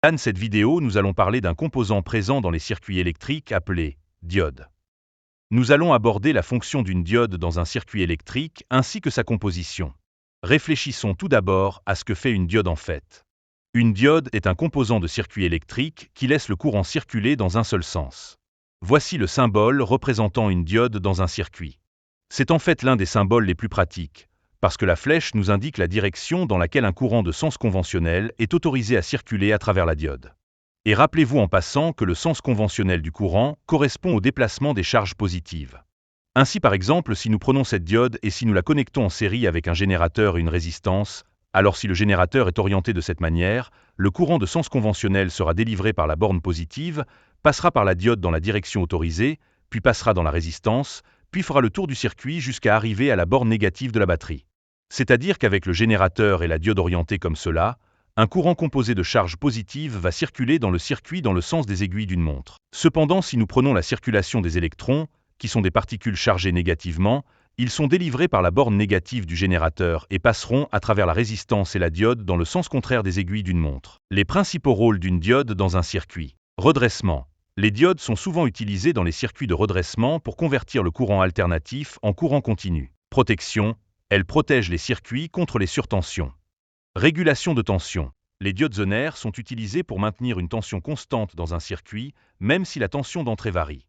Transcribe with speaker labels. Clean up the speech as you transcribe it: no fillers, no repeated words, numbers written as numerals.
Speaker 1: Dans cette vidéo, nous allons parler d'un composant présent dans les circuits électriques appelé diode. Nous allons aborder la fonction d'une diode dans un circuit électrique ainsi que sa composition. Réfléchissons tout d'abord à ce que fait une diode en fait. Une diode est un composant de circuit électrique qui laisse le courant circuler dans un seul sens. Voici le symbole représentant une diode dans un circuit. C'est en fait l'un des symboles les plus pratiques, parce que la flèche nous indique la direction dans laquelle un courant de sens conventionnel est autorisé à circuler à travers la diode. Et rappelez-vous en passant que le sens conventionnel du courant correspond au déplacement des charges positives. Ainsi par exemple, si nous prenons cette diode et si nous la connectons en série avec un générateur et une résistance, alors si le générateur est orienté de cette manière, le courant de sens conventionnel sera délivré par la borne positive, passera par la diode dans la direction autorisée, puis passera dans la résistance, puis fera le tour du circuit jusqu'à arriver à la borne négative de la batterie. C'est-à-dire qu'avec le générateur et la diode orientée comme cela, un courant composé de charges positives va circuler dans le circuit dans le sens des aiguilles d'une montre. Cependant, si nous prenons la circulation des électrons, qui sont des particules chargées négativement, ils sont délivrés par la borne négative du générateur et passeront à travers la résistance et la diode dans le sens contraire des aiguilles d'une montre. Les principaux rôles d'une diode dans un circuit. Redressement. Les diodes sont souvent utilisées dans les circuits de redressement pour convertir le courant alternatif en courant continu. Protection. Elles protègent les circuits contre les surtensions. Régulation de tension. Les diodes zonaires sont utilisées pour maintenir une tension constante dans un circuit, même si la tension d'entrée varie.